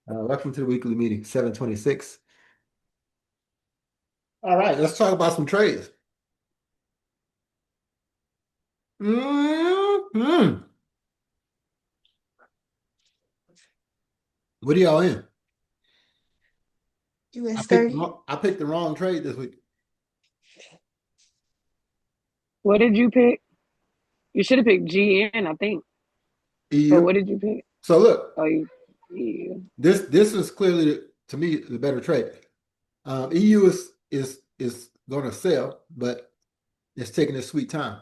Welcome to the weekly meeting, 726. All right, let's talk about some trades. hmm What are y'all in? US 30. I picked the wrong trade this week. What did you pick? You should have picked GN, I think. But EU. what did you pick? So look, Oh, you. this is clearly to me the better trade. EU is going to sell, but it's taking its sweet time.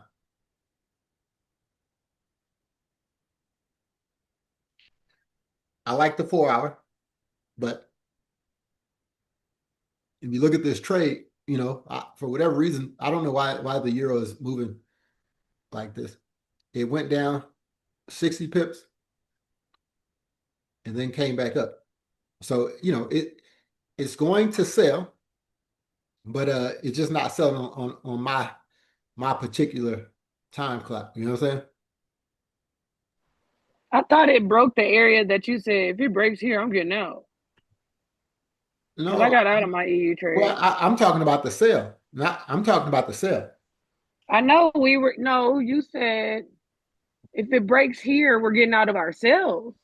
I like the 4 hour, but if you look at this trade, for whatever reason, I don't know why the euro is moving like this. It went down 60 pips and then came back up. So, it's going to sell, but it's just not selling on my particular time clock. You know what I'm saying? I thought it broke the area that you said, if it breaks here, I'm getting out. Because I No, got out of my EU well, trade. I'm talking about the sell. Not I'm talking about the sell. I know no, you said if it breaks here, we're getting out of ourselves.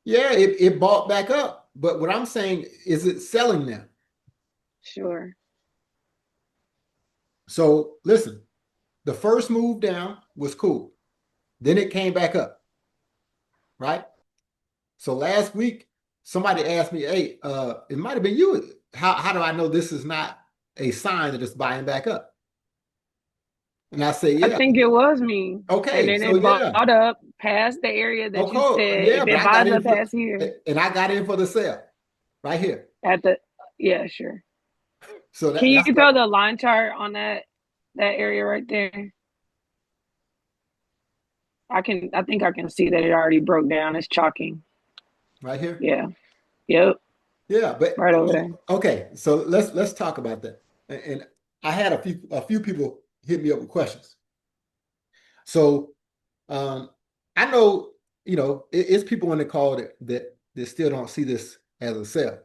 Yeah, it bought back up. But what I'm saying is it's selling now. Sure. So listen, the first move down was cool. Then it came back up, right? So last week, somebody asked me, hey, it might have been you. How do I know this is not a sign that it's buying back up? And I say, I yeah. think it was me. And Okay, then so it bought yeah. up past the area that you Okay, said, yeah, if but it I got buys in up for past here, and I got in for the sale right here. at the, yeah, sure. So Can you that's throw what the line chart on that area right there? I think I can see that it already broke down. It's chalking. right here. Yeah. Yep. Yeah, but Right over there. okay, so let's talk about that. And I had a few people hit me up with questions. So I know, it's people on the call that still don't see this as a sell.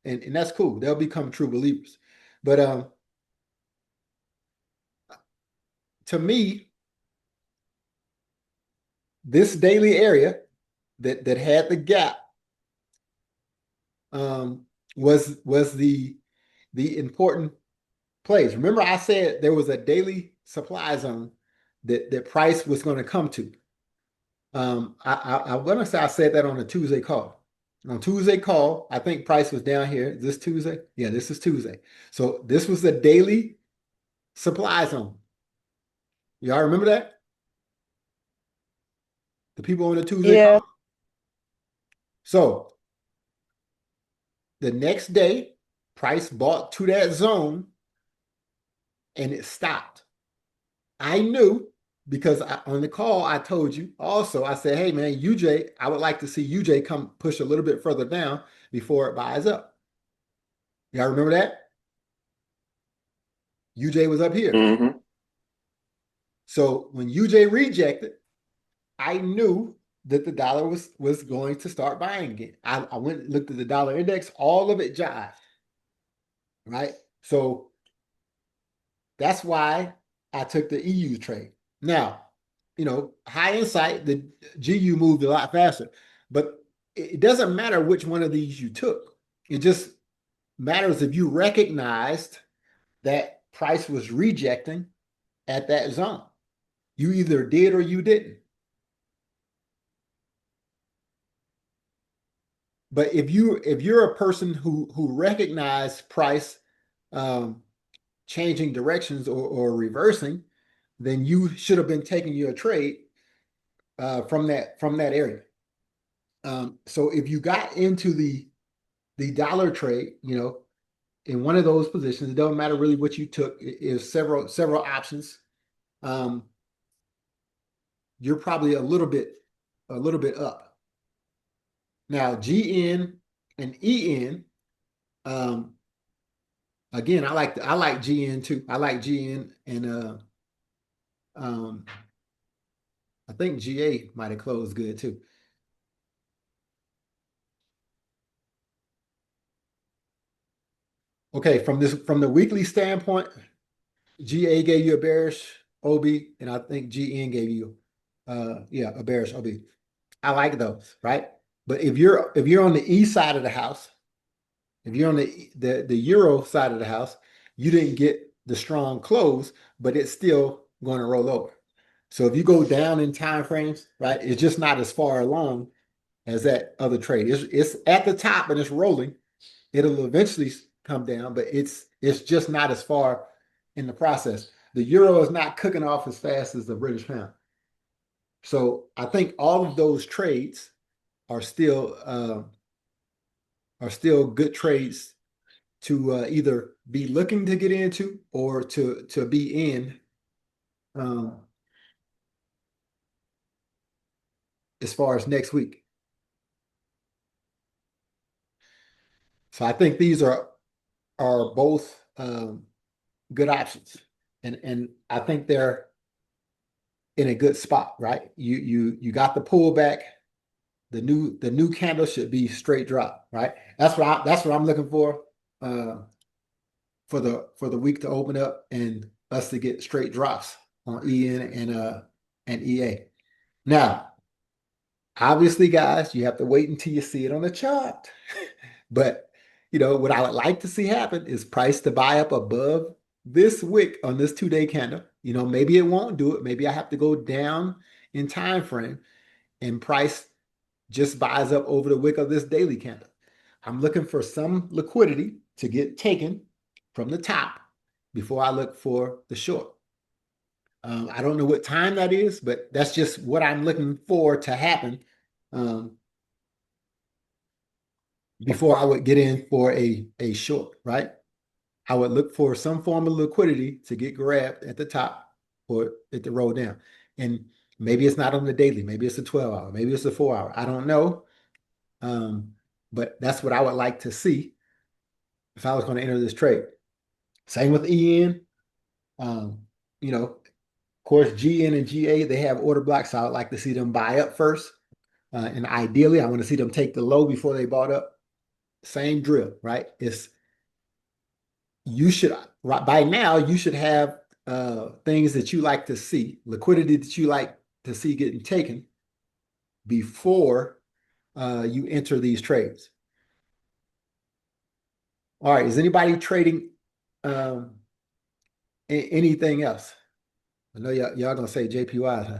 And that's cool. They'll become true believers. But to me, this daily area that had the gap was the important place. Remember, I said there was a daily supply zone that price was going to come to. I want to say I said that on a Tuesday call. On Tuesday call, I think price was down here. This Tuesday? Yeah, this is Tuesday. So this was the daily supply zone. Y'all remember that? The people on the Tuesday Yeah. call. So the next day, price bought to that zone and it stopped. I knew because on the call I told you also, I said, hey man, UJ, I would like to see UJ come push a little bit further down before it buys up. Y'all remember that? UJ was up here. hmm So when UJ rejected, I knew that the dollar was going to start buying again. I went and looked at the dollar index, all of it jived, right? So that's why I took the EU trade. Now, high insight, the GU moved a lot faster, but it doesn't matter which one of these you took. It just matters if you recognized that price was rejecting at that zone. You either did or you didn't. But if you're a person who recognized price um, changing directions or reversing, then you should have been taking your trade from that area. So if you got into the dollar trade, in one of those positions, it doesn't matter really what you took. It is several options. Um, you're probably a little bit up. Now GN and EN. Um, Again, I like GN too. I like GN and um, I think GA might have closed good too. Okay, from the weekly standpoint, GA gave you a bearish OB, and I think GN gave you yeah, a bearish OB. I like those, right? But if you're on the east side of the house, if you're on the euro side of the house, you didn't get the strong close, but it's still going to roll over. So if you go down in time frames, right, it's just not as far along as that other trade. It's at the top and it's rolling. It'll eventually come down, but it's just not as far in the process. The euro is not cooking off as fast as the British pound. So I think all of those trades are still good trades to either be looking to get into or to be in um, as far as next week. So I think these are both good options, and I think they're in a good spot, right? You got the pullback. The new candle should be straight drop, right? That's what I'm looking uh, for the week to open up and us to get straight drops on EN and EA. Now, obviously, guys, you have to wait until you see it on the chart. But what I would like to see happen is price to buy up above this wick on this 2-day candle. Maybe it won't do it. Maybe I have to go down in time frame and price just buys up over the wick of this daily candle. I'm looking for some liquidity to get taken from the top before I look for the short. I don't know what time that is, but that's just what I'm looking for to happen um, before I would get in for a short, right? I would look for some form of liquidity to get grabbed at the top for it to roll down. And maybe it's not on the daily, maybe it's a 12-hour, maybe it's a 4-hour. I don't know. Um, but that's what I would like to see if I was going to enter this trade. Same with EN. Um, of course, GN and GA, they have order blocks. So I would like to see them buy up first. And ideally, I want to see them take the low before they bought up. Same drill, right? You should, right by now, you should have things that you like to see, liquidity that you like to see getting taken before you enter these trades. All right, is anybody trading um, anything else? I know y'all gonna say JPY, huh?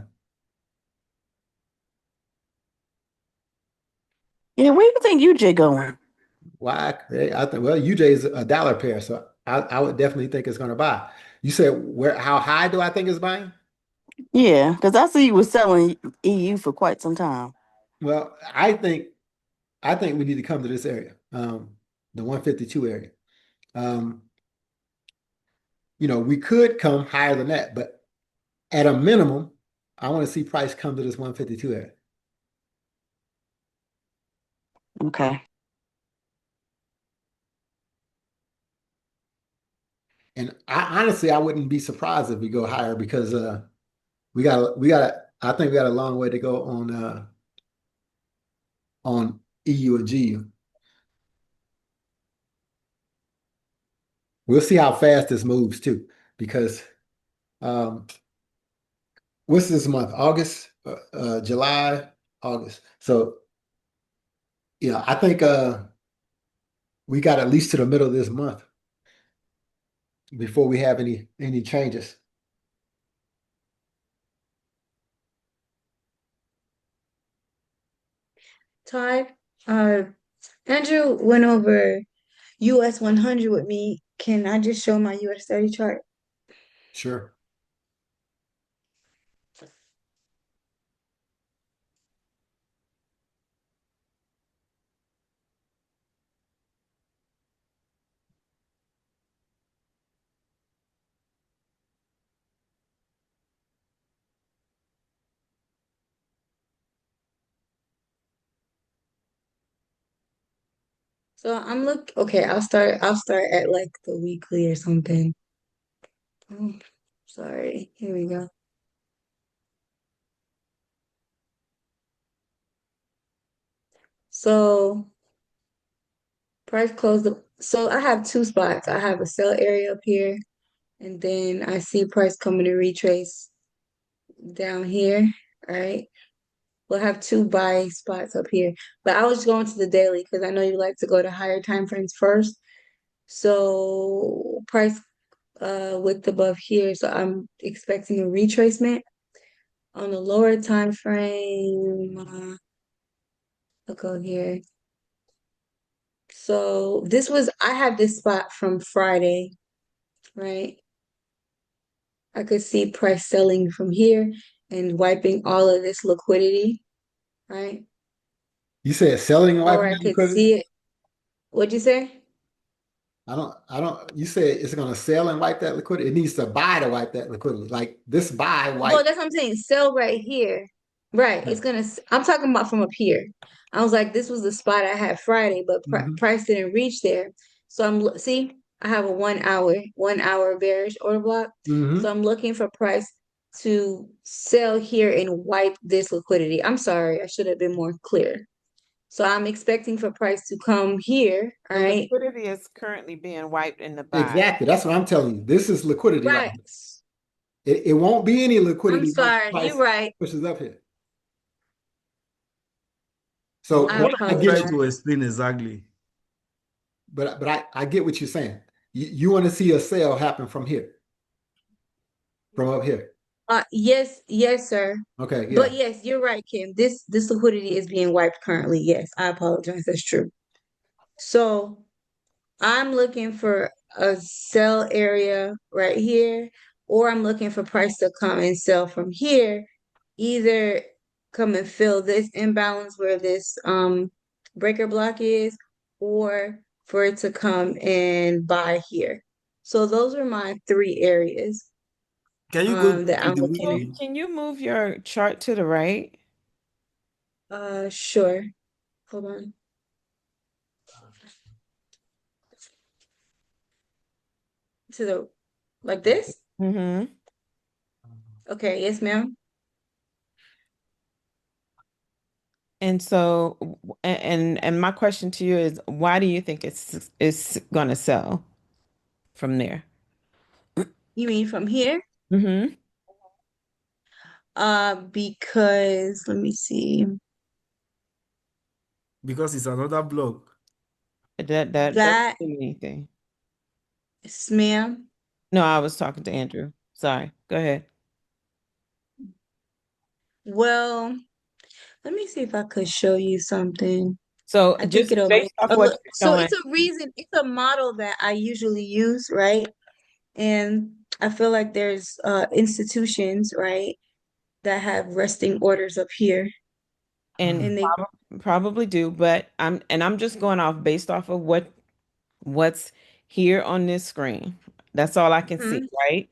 Yeah, where you think UJ going? Why? I think UJ is a dollar pair, so I would definitely think it's gonna buy. You said where? How high do I think it's buying? Yeah, because I see you was selling EU for quite some time. Well, I think we need to come to this area, the 152 area. Um, we could come higher than that, but at a minimum, I want to see price come to this 152 area. Okay. And I wouldn't be surprised if we go higher because I think we got a long way to go on EU and GU. We'll see how fast this moves too, because um, what's this month? August, July, August. So yeah, I think we got at least to the middle of this month before we have any changes. Todd, uh, Andrew went over US 100 with me. Can I just show my US 30 chart? Sure. Okay, I'll start at like the weekly or something. Oh, sorry. Here we go. So price closed So I have two spots. I have a sell area up here, and then I see price coming to retrace down here, right? We'll have two buy spots up here. But I was going to the daily because I know you like to go to higher time frames first. So price width above here. So I'm expecting a retracement on the lower time frame. I'll go here. So I have this spot from Friday, right? I could see price selling from here and wiping all of this liquidity, right? You said selling and Or wiping I out could liquidity? see it. What'd you say? You said it's gonna sell and wipe that liquidity. It needs to buy to wipe that liquidity. Like this buy Well, wipe. that's what I'm saying. Sell right here. Right. I'm talking about from up here. I was like, this was the spot I had Friday, but Mhm. price didn't reach there. So see, I have a 1 hour bearish order block. So Mhm. I'm looking for price to sell here and wipe this liquidity. I'm sorry, I should have been more clear. So I'm expecting for price to come here, all The right? liquidity is currently being wiped in the buy. Exactly. That's what I'm telling you. This is liquidity right Right. here. It won't be any I'm liquidity once sorry, you're price right. pushes up here. So What I what what are I you get trying you, to apologize. explain exactly? but I get what you're saying. You want to see a sale happen from here, from up here. Yes, yes, sir. Okay, But yeah. yes, you're right, Kim. This liquidity is being wiped currently. Yes, I apologize. That's true. So I'm looking for a sell area right here, or I'm looking for price to come and sell from here. Either come and fill this imbalance where this breaker block is, or for it to come and buy here. So those are my three areas Can you go that to I'm the looking So at. weekly? can you move your chart to the right? Sure. Hold on. To the like this? Mm-hmm. Okay, yes, ma'am. And so, and my question to you is, why do you think it's going to sell from there? You mean from here? Mm-hmm. Because let me see. Because it's another block. That doesn't That, mean anything. yes, ma'am. No, I was talking to Andrew. Sorry. Go ahead. Well, let me see if I could show you something. So I think just it'll based make off a what look. you're So showing, it's a model that I usually use, right? And I feel like there's institutions, right, that have resting orders up here, and and they probably do, but I'm just going off based off of what's here on this screen. That's all I can see, Mhm. right?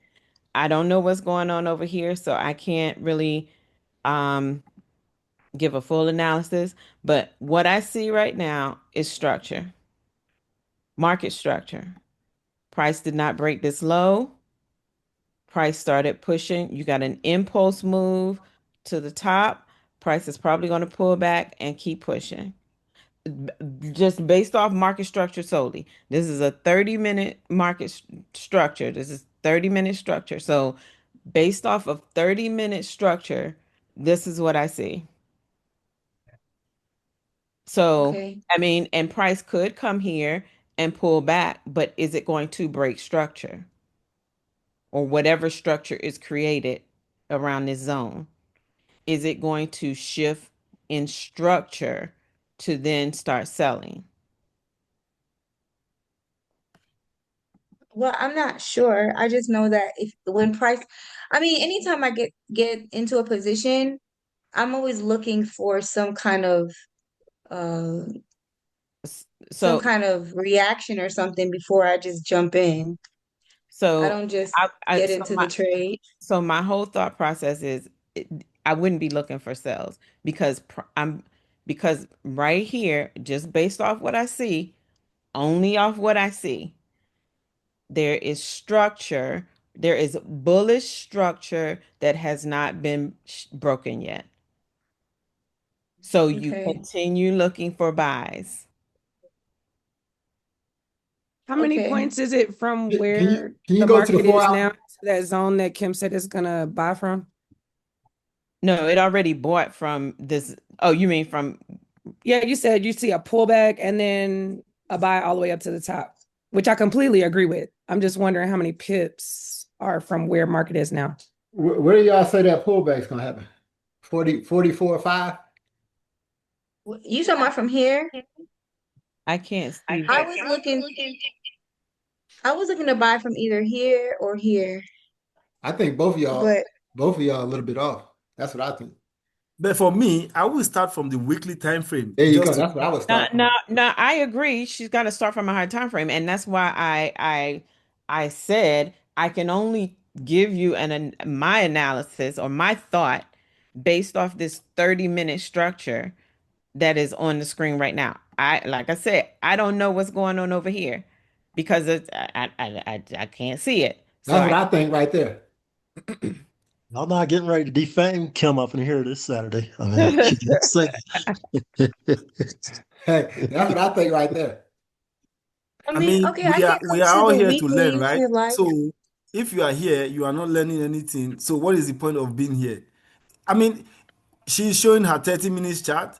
I don't know what's going on over here, so I can't really um give a full analysis, but what I see right now is structure, market structure. Price did not break this low. Price started pushing. You got an impulse move to the top. Price is probably going to pull back and keep pushing. Just based off market structure solely. This is a 30-minute market structure. This is 30-minute structure. So based off of 30-minute structure, this is what I see. So, okay. I mean, and price could come here and pull back, but is it going to break structure or whatever structure is created around this zone? Is it going to shift in structure to then start selling? Well, I'm not sure. I just know that if when price, I mean, anytime I get into a position, I'm always looking for uh some So, kind of reaction or something before I just jump in. I so don't just I get so into the my trade. so my whole thought process is it, I wouldn't be looking for sales because because right here, just based off what I see, only off what I see, there is structure. There is bullish structure that has not been broken yet. So you Okay. continue looking for buys. How many Okay. points is it from Can where you the go to the market is 4 hour? now to that zone that Kim said it's gonna buy from? No, it already bought from this. Oh, you mean from? Yeah, you said you see a pullback and then a buy all the way up to the top, which I completely agree with. I'm just wondering how many pips are from where market is now. Where do y'all say that pullback's gonna happen? 44 or 5? You talking about from here? I can't see. I was looking to buy from either here or here, I think both of y'all but a little bit off. That's what I think. But for me, I will start from the weekly time frame. There you go. Just to, That's what I was No, starting. no, no. I agree. She's got to start from a higher time frame, and that's why I said I can only give you my analysis or my thought based off this 30-minute structure that is on the screen right now. Like I said, I don't know what's going on over here because I can't see it. So That's what I think right there. I'm not getting ready to defame Kim up in here this Saturday. I mean, she didn't say Hey, that's what I think right there. I mean, okay, I can we come are to all the here to learn, weekly if right? you like. So if you are here, you are not learning anything. So what is the point of being here? I mean, she's showing her 30 minutes chart.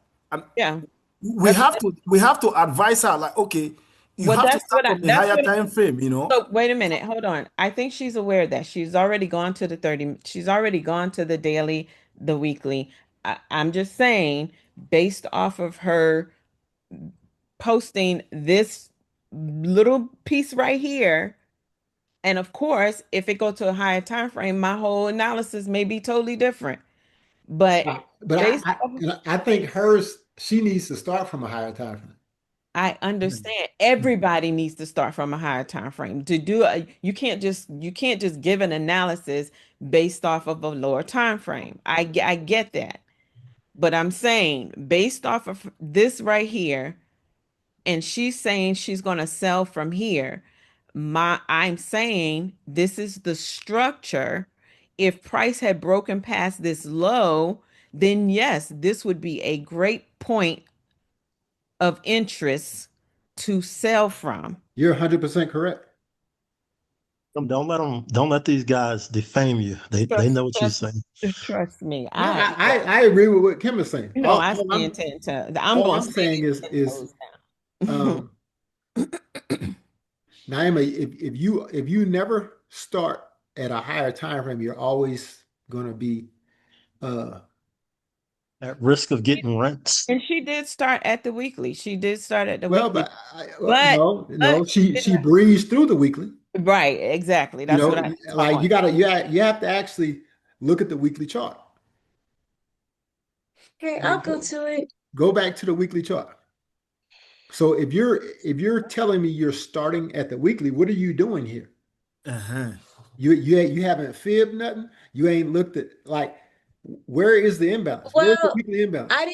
yeah. We have to advise her, like, okay, you Well, have to start from a that's higher what time frame, you know. So wait a minute, hold on. I think she's aware that she's already gone to the 30, she's already gone to the daily, the weekly. I'm just saying, based off of her posting this little piece right here, and of course, if it go to a higher time frame, my whole analysis may be totally different. But But based off I think hers, she needs to start from a higher time frame. I understand everybody needs to start from a higher time frame. To do you can't just give an analysis based off of a lower time frame. I get that. But I'm saying based off of this right here, and she's saying she's going to sell from here. I'm saying this is the structure. If price had broken past this low, then yes, this would be a great point of interest to sell from. You're 100% correct. don't let these guys defame you. They know what you're Trust, saying. trust me. No, I agree with what Kim is saying. You know, I stand to. I'm all going I'm to saying is down. Naima, if you never start at a higher time frame, you're always going to be At risk of getting rents. And she did start at the weekly. She did start at the well, weekly. but no, she breezed through the weekly. Right, exactly. You That's what know, I like you have to actually look at the weekly chart. Okay, I'll go to it. Go back to the weekly chart. So if you're telling me you're starting at the weekly, what are you doing here? Uh-huh. You haven't fibbed nothing. You ain't looked at, like, where is the imbalance? Where's the Well, weekly imbalance? I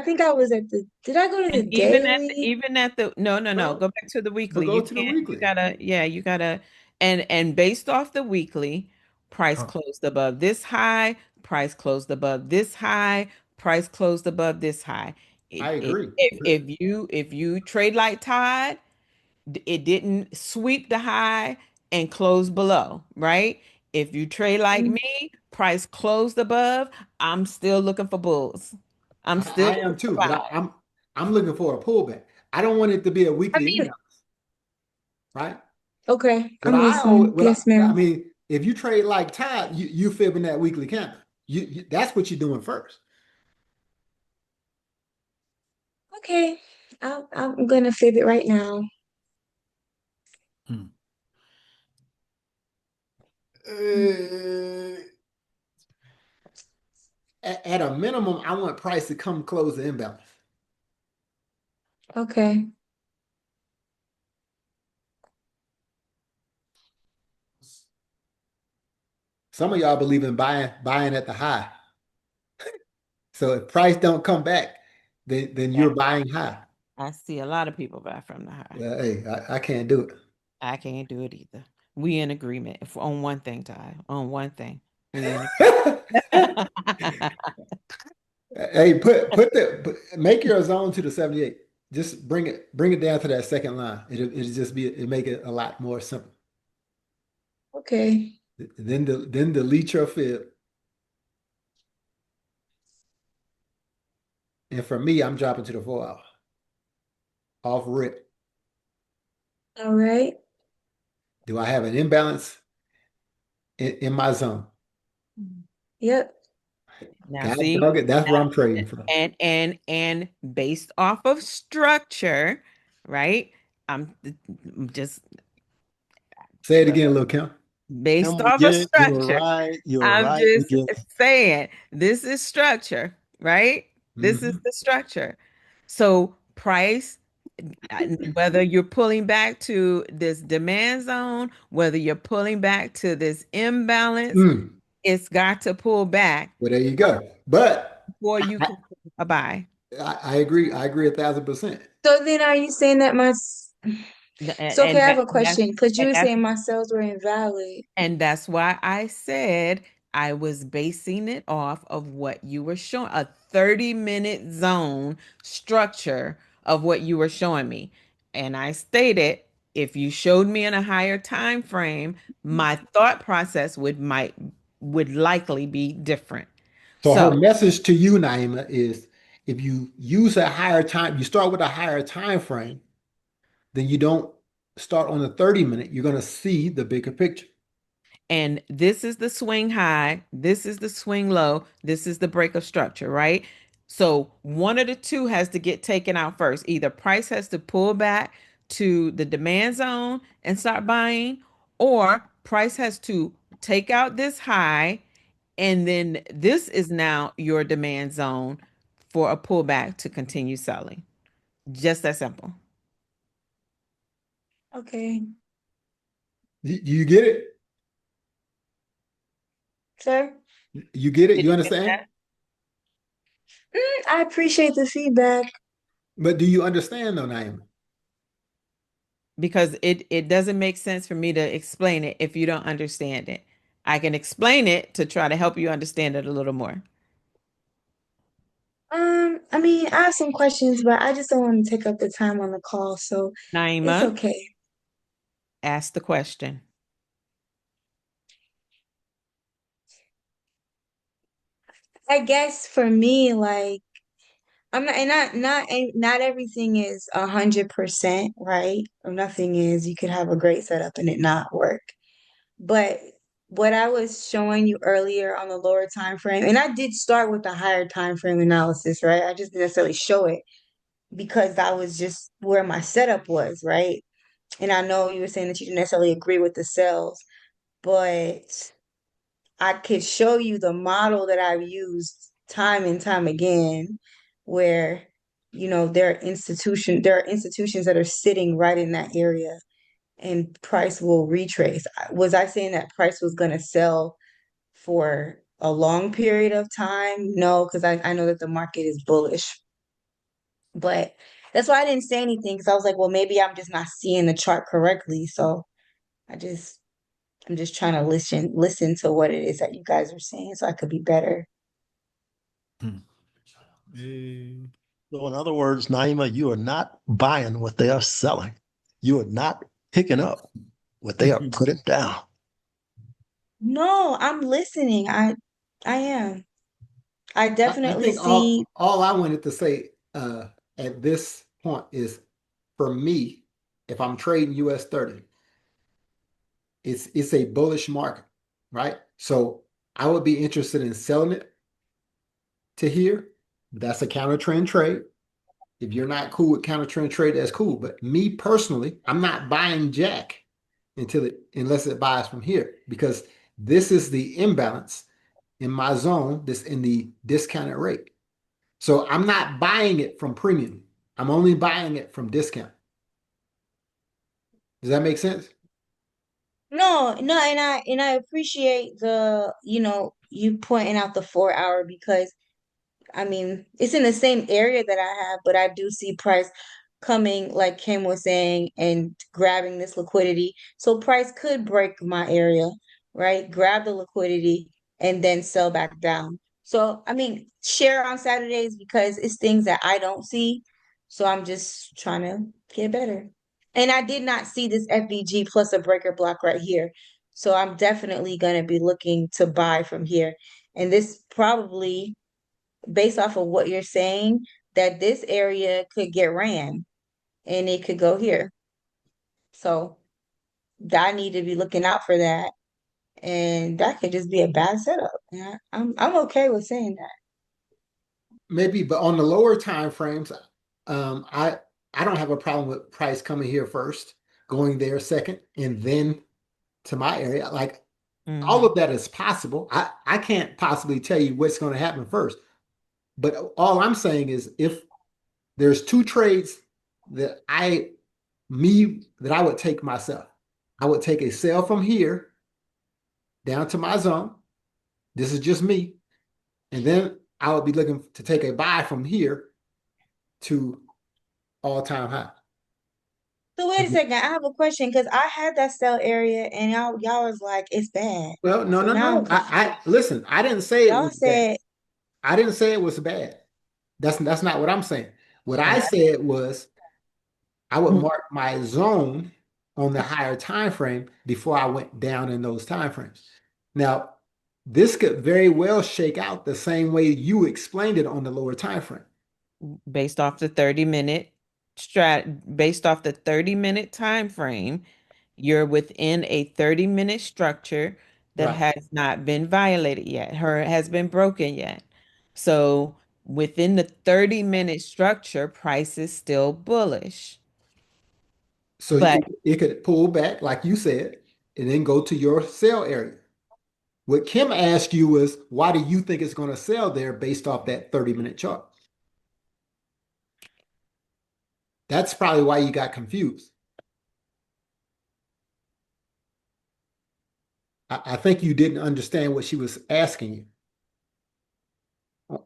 think I was at did I go to the And daily? even at the no, Well, go back to the weekly. go You to the can't, you weekly. gotta, yeah, you gotta, and based off the weekly, price Huh. closed above this high, price closed above this high, price closed above this high. I agree. If you trade like Tide, it didn't sweep the high and close below, right? If you trade like me, price closed above, I'm still looking for bulls. I'm still I looking am for too, but buys. I'm looking for a pullback. I don't want it to be a I weekly mean, imbalance, right? okay, But I'm listening. Yes, I ma'am. mean, if you trade like Tide, you fibbing that weekly candle. That's what you're doing first. Okay, I'm gonna fib it right now. Hmm. At a minimum, I want price to come close the imbalance. Okay. Some of y'all believe in buying at the high. So if price don't come back, then you're buying high. I see a lot of people buy from the high. Hey, I can't do it. I can't do it either. We in agreement on one thing, Ty. On one thing. We in Hey, make your zone to the 78. just bring it down to that second line. It'll just it make it a lot more simple. Okay. Then delete your fib. And for me, I'm dropping to the 4 hour. Off rip. All right. Do I have an imbalance in my zone? Yep. Now God see, dog it, that's where I'm trading from. and based off of structure, right? I'm just Say it again, Lil Kim. based Kim, off we of get it. You're structure. right. You're I'm right. We just get it. saying this is structure, right? This is the structure. So price, whether you're pulling back to this demand zone, whether you're pulling back to this imbalance, it's got to pull back Well, there you go. But before you can a buy. I agree. I agree 1,000%. So then are you saying that so okay, I have a that's question because you and were that's saying my sales were invalid. and that's why I said I was basing it off of what you were showing, a 30-minute zone structure of what you were showing me. And I stated if you showed me in a higher time frame, my thought process would likely be different. So her So, message to you, Naima, is if you use a higher time, you start with a higher time frame, then you don't start on the 30-minute. You're going to see the bigger picture. and this is the swing high, this is the swing low, this is the break of structure, right? So one of the two has to get taken out first. Either price has to pull back to the demand zone and start buying, or price has to take out this high, and then this is now your demand zone for a pullback to continue selling. Just that simple. Okay. Do you get it? Sir? You get it? Did You you get understand? that? I appreciate the feedback. But do you understand though, Naima? Because it doesn't make sense for me to explain it if you don't understand it. I can explain it to try to help you understand it a little more. I mean, I have some questions, but I just don't want to take up the time on the call, so it's Naima, okay. ask the question. I guess for me, like I'm not, and not everything is 100%, right? Or nothing is. You could have a great setup and it not work. But what I was showing you earlier on the lower time frame, and I did start with the higher time frame analysis, right? I just didn't necessarily show it because that was just where my setup was, right? And I know you were saying that you didn't necessarily agree with the sales, but I could show you the model that I've used time and time again, where there are institutions that are sitting right in that area, and price will retrace. Was I saying that price was going to sell for a long period of time? No, because I know that the market is bullish. But that's why I didn't say anything because I was like, well, maybe I'm just not seeing the chart correctly. So I just I'm just trying to listen to what it is that you guys are saying so I could be better. So, in other words, Naima, you are not buying what they are selling. You are not picking up what they are putting down. No, I'm listening. I am. I I definitely think see. all I wanted to say at this point is for me, if I'm trading US 30, it's a bullish market, right? So I would be interested in selling it to here. That's a counter trend trade. If you're not cool with counter trend trade, that's cool. But me personally, I'm not buying Jack unless it buys from here because this is the imbalance in my zone that's in the discounted rate. So I'm not buying it from premium. I'm only buying it from discount. Does that make sense? No, no, and I appreciate you pointing out the 4 hour because I mean it's in the same area that I have, but I do see price coming, like Kim was saying, and grabbing this liquidity. So price could break my area, right? Grab the liquidity and then sell back down. So I mean, share on Saturdays because it's things that I don't see. So I'm just trying to get better. And I did not see this FVG plus a breaker block right here. So I'm definitely going to be looking to buy from here. And this probably, based off of what you're saying, that this area could get ran and it could go here. So I need to be looking out for that. And that could just be a bad setup. Yeah, I'm okay with saying that. Maybe, but on the lower time frames, I don't have a problem with price coming here first, going there second, and then to my area. Like all of that is possible. I can't possibly tell you what's going to happen first. But all I'm saying is if there's two trades that I would take myself. I would take a sell from here down to my zone. This is just me. And then I would be looking to take a buy from here to all-time high. So wait a second, I have a question because I had that sell area and y'all was like it's bad. Well, no, So no, now no. I listen, I didn't say it y'all was bad. said I didn't say it was bad. That's not what I'm saying. What I said was I would mark my zone on the higher time frame before I went down in those time frames. Now, this could very well shake out the same way you explained it on the lower time frame. Based off the 30-minute based off the 30-minute time frame, you're within a 30-minute structure that Right. has not been violated yet, or has been broken yet. So within the 30-minute structure, price is still bullish. So But it could pull back, like you said, and then go to your sell area. What Kim asked you was, why do you think it's going to sell there based off that 30-minute chart? That's probably why you got confused. I think you didn't understand what she was asking you.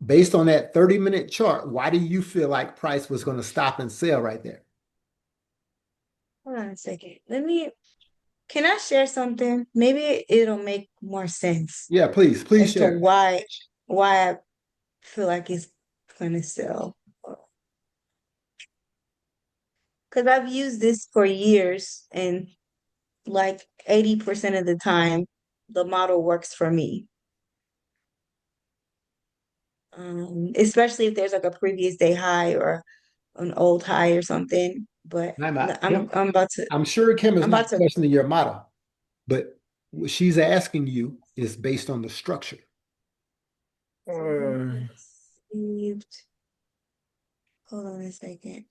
Based on that 30-minute chart, why do you feel like price was going to stop and sell right there? hold on a second. Can I share something? Maybe it'll make more sense Yeah, please as to share. why I feel like it's gonna sell. Because I've used this for years and like 80% of the time the model works for me. Especially if there's like a previous day high or an old high or something. But Kim, I'm about to I'm sure Kim is I'm not about to questioning your model, but what she's asking you is based on the structure. received. Hold on a second.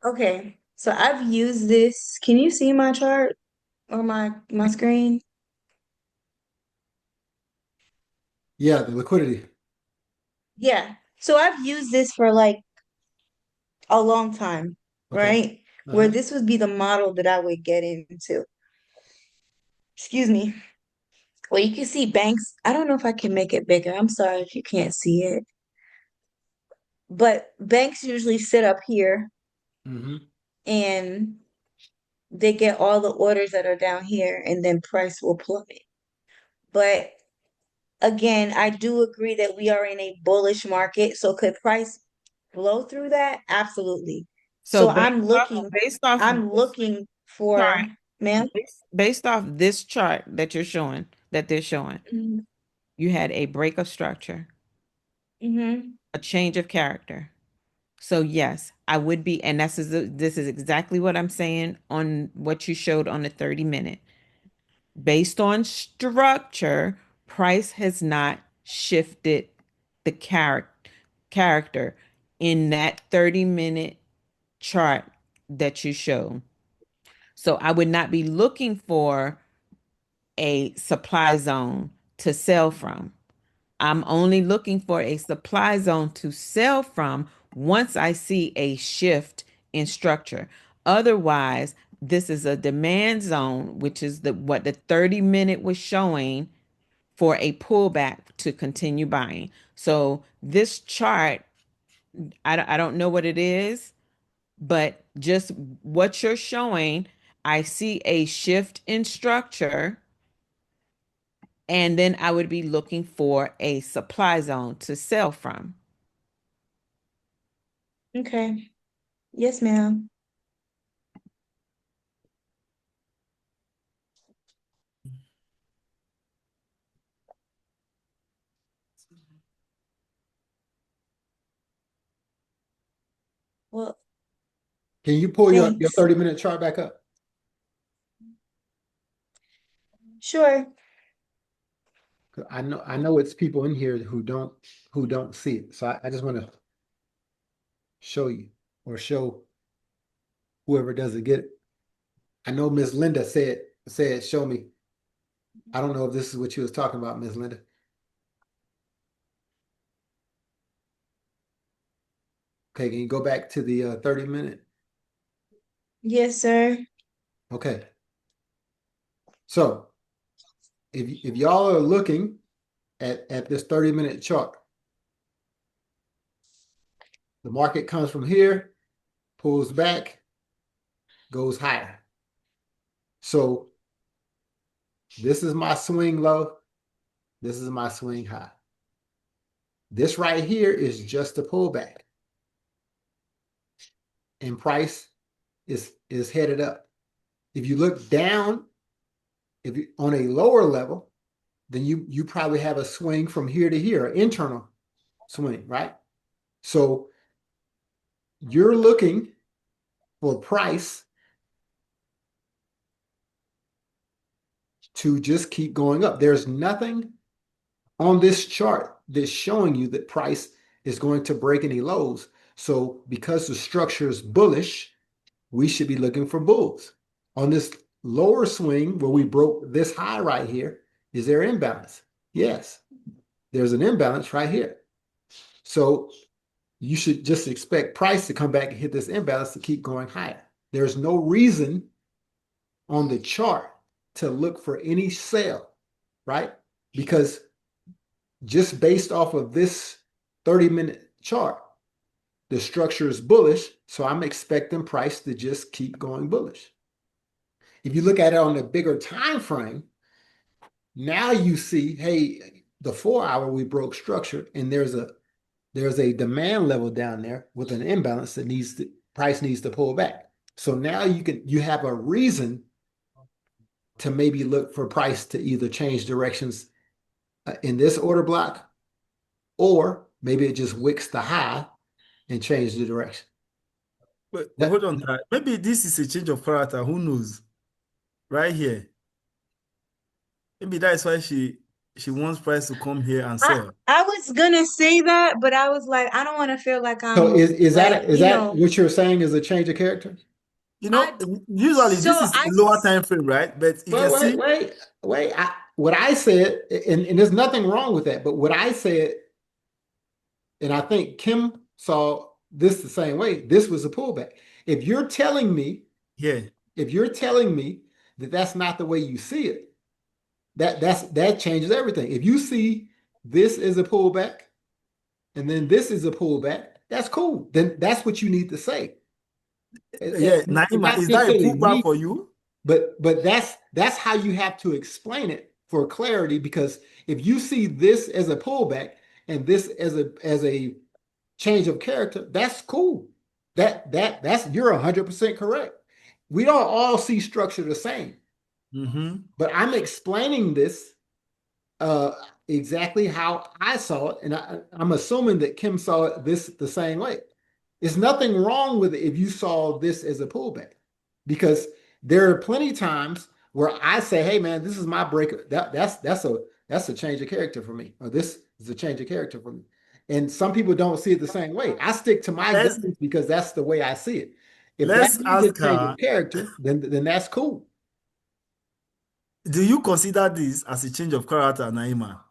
Okay, so I've used this. Can you see my chart or my screen? Yeah, the liquidity. Yeah. So I've used this for like a long time, Okay. right? Where this would be the model that I would get into. Excuse me. Well, you can see banks. I don't know if I can make it bigger. I'm sorry if you can't see it. But banks usually sit up here Mm-hmm. and they get all the orders that are down here and then price will plummet. But again, I do agree that we are in a bullish market. So could price blow through that? Absolutely. so So I'm looking for, chart, ma'am. based off this chart that they're showing, Mm-hmm. you had a break of structure, Mm-hmm. a change of character. So yes, I would be, and this is exactly what I'm saying on what you showed on the 30-minute. Based on structure, price has not shifted the character in that 30-minute chart that you showed. So I would not be looking for a supply zone to sell from. I'm only looking for a supply zone to sell from once I see a shift in structure. Otherwise, this is a demand zone, which is what the 30-minute was showing for a pullback to continue buying. So this chart, I don't know what it is, but just what you're showing, I see a shift in structure, and then I would be looking for a supply zone to sell from. Okay. Yes, ma'am. Well, Can you pull your thanks. 30-minute chart back up? Sure. 'Cause I know it's people in here who don't see it. So I just want to show you or show whoever doesn't get it. I know Miss Linda said show me. I don't know if this is what you was talking about, Miss Linda. Okay, can you go back to the 30-minute? Yes, sir. Okay. So if y'all are looking at this 30-minute chart, the market comes from here, pulls back, goes higher. So this is my swing low. This is my swing high. This right here is just a pullback. And price is headed up. If you look down, if you on a lower level, then you probably have a swing from here to here, an internal swing, right? So you're looking for price to just keep going up. There's nothing on this chart that's showing you that price is going to break any lows. So because the structure is bullish, we should be looking for bulls. On this lower swing where we broke this high right here, is there imbalance? Yes, there's an imbalance right here. So you should just expect price to come back and hit this imbalance to keep going higher. There's no reason on the chart to look for any sell, right? Because just based off of this 30-minute chart, the structure is bullish, so I'm expecting price to just keep going bullish. If you look at it on a bigger time frame, now you see, hey, the 4-hour we broke structure, and there's a demand level down there with an imbalance that price needs to pull back. So now you have a reason to maybe look for price to either change directions in this order block, or maybe it just wicks the high and change the direction. But hold on, Ty. Maybe this is a change of character. Who knows? Right here. Maybe that's why she wants price to come here and sell. I was gonna say that, but I was like, I don't want to feel like So I'm is like, that what you're saying is a change of character? You know, usually so this is I a lower time frame, right? But you can see. Wait. What I said, and there's nothing wrong with that, but what I said, and I think Kim saw this the same way, this was a pullback. If you're telling me Yeah. that that's not the way you see it, that changes everything. If you see this is a pullback, and then this is a pullback, that's cool. Then that's what you need to say. Yeah, Naima, is that a pullback for you? But that's how you have to explain it for clarity, because if you see this as a pullback and this as a change of character, that's cool. That's you're 100% correct. We don't all see structure the same. But I'm explaining this exactly how I saw it, and I'm assuming that Kim saw it the same way. There's nothing wrong with it if you saw this as a pullback, because there are plenty of times where I say, "Hey, man, this is my breaker. That's a change of character for me, or this is a change of character for me." And some people don't see it the same way. I stick to my guns because that's the way I see it. If Let's that is a ask change her. of character, then that's cool. Do you consider this as a change of character, Naima?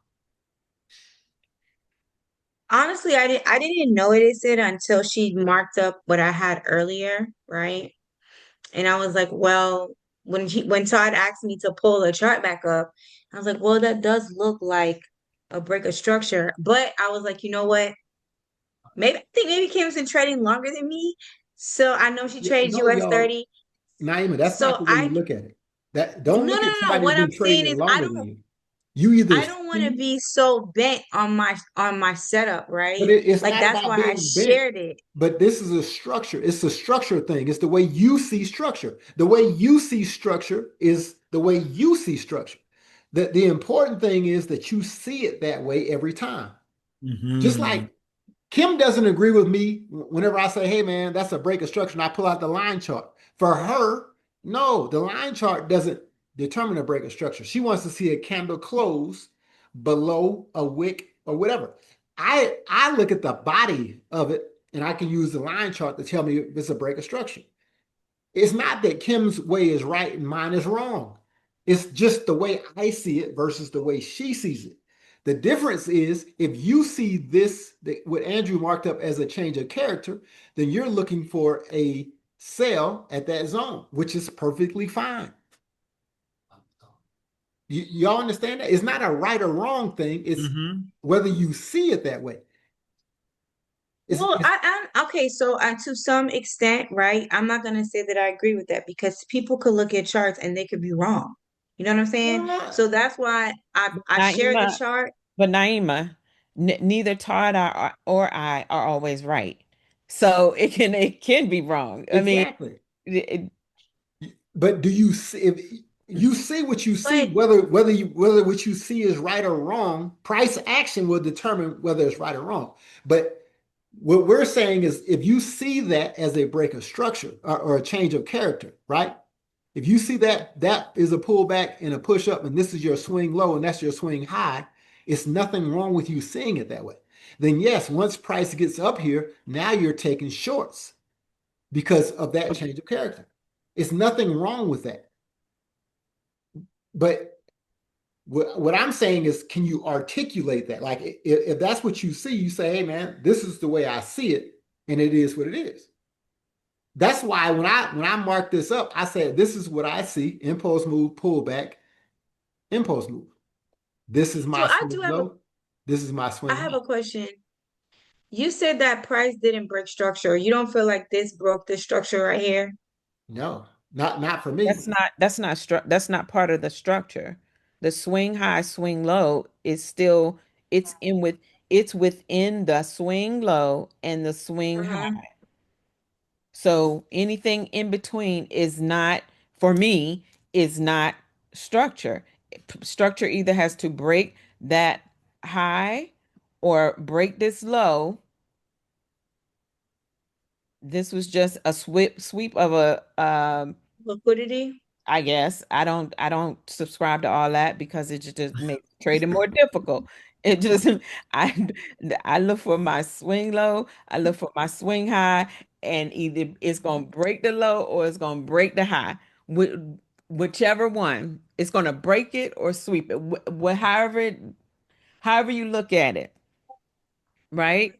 honestly, I didn't notice it until she marked up what I had earlier, right? And I was like, well, when Todd asked me to pull the chart back up, I was like, well, that does look like a break of structure. But I was like, you know what? Maybe Kim's been trading longer than me. So I know she Yeah, trades no, US y'all, 30. Naima, that's not So the way you look at it. That no, don't no, look at no. somebody who's What I'm been trading saying it is longer than you. You either I don't want to see, be so bent on my setup, but right? it's Like not that's about why I being bent. shared it. But this is a structure. It's a structure thing. It's the way you see structure. The way you see structure is the way you see structure. The important thing is that you see it that way every time. Just Mm-hmm. like Kim doesn't agree with me whenever I say, hey man, that's a break of structure, and I pull out the line chart. For her, no, the line chart doesn't determine a break of structure. She wants to see a candle close below a wick or whatever. I look at the body of it and I can use the line chart to tell me if it's a break of structure. It's not that Kim's way is right and mine is wrong. It's just the way I see it versus the way she sees it. The difference is if you see this, what Andrew marked up as a change of character, then you're looking for a sell at that zone, which is perfectly fine. Y'all understand that? It's not a right or wrong thing. It's Mm-hmm. whether you see it that way. Well, I okay, so to some extent, right? I'm not gonna say that I agree with that because people could look at charts and they could be wrong. You know what I'm saying? Well, So that's why I shared the Naima, chart. but Naima, neither Todd or I are always right. So it can be wrong. I mean, exactly. it, But do you see if you see what you see, But whether what you see is right or wrong, price action will determine whether it's right or wrong. But what we're saying is if you see that as a break of structure or a change of character, right? If you see that that is a pullback and a push up, and this is your swing low and that's your swing high, it's nothing wrong with you seeing it that way. Then yes, once price gets up here, now you're taking shorts because of that change of character. It's nothing wrong with that. But what I'm saying is, can you articulate that? Like, if that's what you see, you say, hey, man, this is the way I see it, and it is what it is. That's why when I marked this up, I said, this is what I see: impulse move, pullback, impulse move. This is so my swing low. This is my I swing have high. a question. You said that price didn't break structure. You don't feel like this broke the structure right here? No, not for me. that's not part of the structure. The swing high, swing low is still it's in with it's within the swing low and the swing Uh-huh. high. So anything in between is not, for me, is not structure. Structure either has to break that high or break this low. This was just a sweep of a Liquidity. I guess I don't subscribe to all that because it just makes trading more difficult. It just I I look for my swing low, I look for my swing high, and either it's gonna break the low or it's gonna break the high. Whichever one, it's gonna break it or sweep it. However you look at it, right?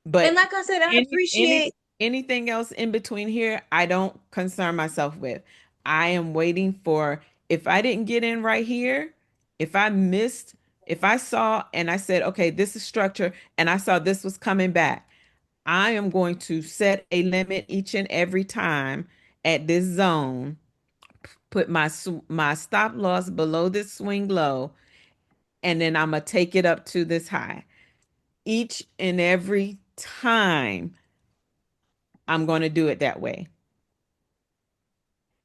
And But like I said, I any any appreciate. anything else in between here, I don't concern myself with. I am waiting for if I didn't get in right here, if I missed, if I saw and I said, okay, this is structure, and I saw this was coming back, I am going to set a limit each and every time at this zone, put my stop loss below this swing low, and then I'm gonna take it up to this high. Each and every time I'm going to do it that way.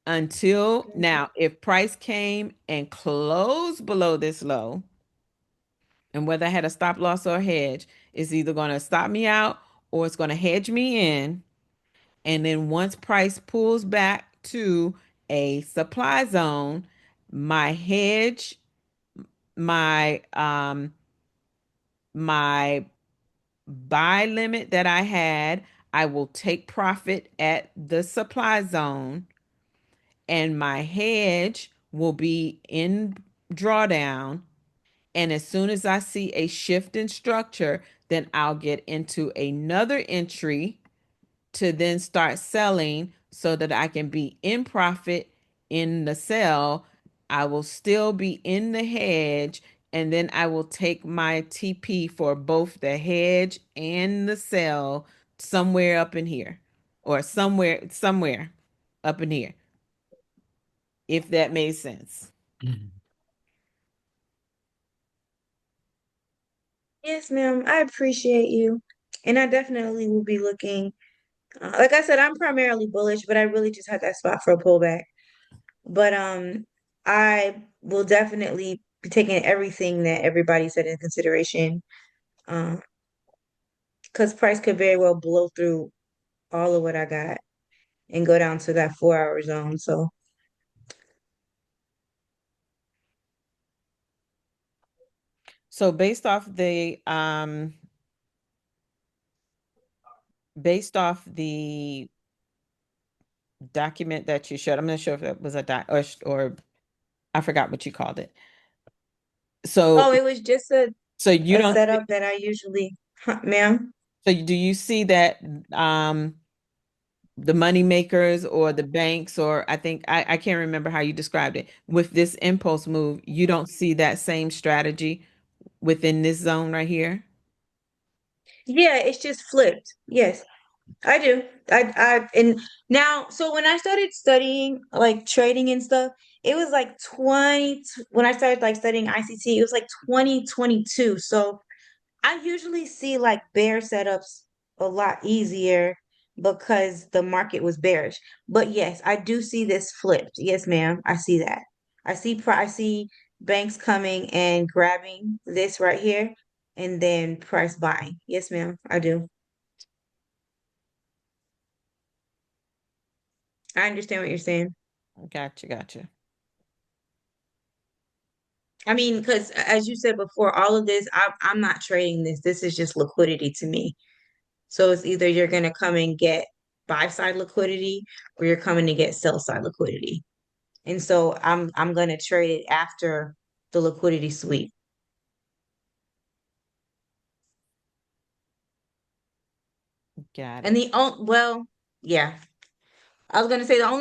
Until now, if price came and closed below this low, and whether I had a stop loss or a hedge, it's either going to stop me out or it's going to hedge me in. And then once price pulls back to a supply zone, my hedge, my buy limit that I had, I will take profit at the supply zone, and my hedge will be in drawdown. And as soon as I see a shift in structure, then I'll get into another entry to then start selling so that I can be in profit in the sell. I will still be in the hedge, and then I will take my TP for both the hedge and the sell somewhere up in here. or somewhere up in here, if that made sense. Yes, ma'am. I appreciate you. And I definitely will be looking. Like I said, I'm primarily bullish, but I really just had that spot for a pullback. But I will definitely be taking everything that everybody said in consideration. Because price could very well blow through all of what I got and go down to that 4 hour zone. So So based off the document that you showed, I'm not sure if it was a doc or I forgot what you called it. So it was just a you don't setup that I usually, ma'am. so do you see that the money makers or the banks, or I think I can't remember how you described it, with this impulse move, you don't see that same strategy within this zone right here? Yeah, it's just flipped. Yes, I do. And now, so when I started studying like trading and stuff, it was like when I started like studying ICT, it was like 2022. So I usually see like bear setups a lot easier because the market was bearish. But yes, I do see this flipped. Yes, ma'am. I see that. I see banks coming and grabbing this right here and then price buying. Yes, ma'am. I do. I understand what you're saying. Gotcha. I mean, because as you said before, all of this, I'm not trading this. This is just liquidity to me. So it's either you're going to come and get buy side liquidity or you're coming to get sell side liquidity. And so I'm going to trade it after the liquidity sweep. Got And it. well, yeah. I was going to say one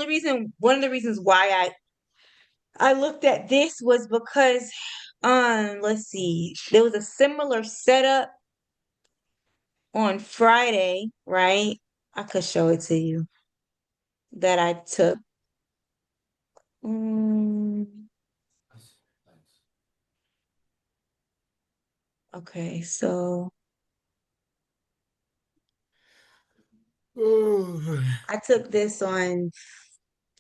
of the reasons why I looked at this was because let's see, there was a similar setup on Friday, right? I could show it to you that I took. Mm, okay, so Oh, I took this on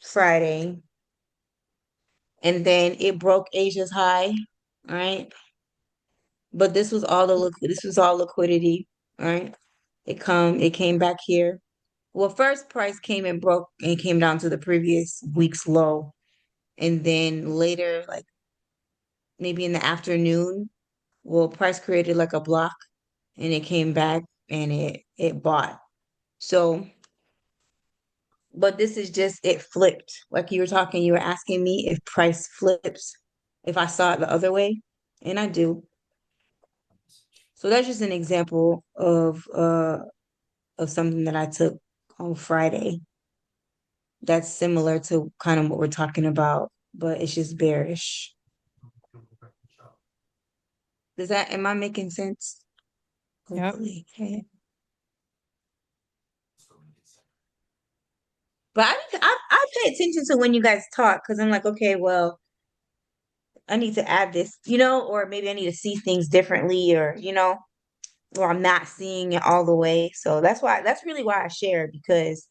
Friday and then it broke Asia's high, right? But this was all liquidity, right? It came back here. Well, first price came and broke and came down to the previous week's low. And then later, like maybe in the afternoon, well, price created like a block and it came back and it bought. So, but this is just it flipped. Like you were asking me if price flips, if I saw it the other way, and I do. So that's just an example of something that I took on Friday. That's similar to kind of what we're talking about, but it's just bearish. Am I making sense? Yep. Hopefully. Okay. But I pay attention to when you guys talk because I'm like, okay, well, I need to add this, or maybe I need to see things differently, or I'm not seeing it all the way. So that's really why I share because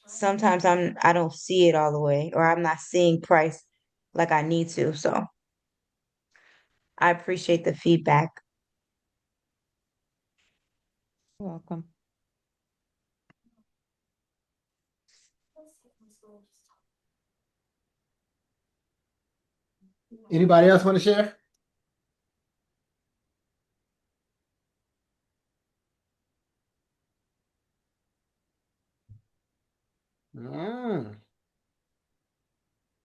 sometimes I don't see it all the way, or I'm not seeing price like I need to. So I appreciate the feedback. Welcome. Anybody else want to share?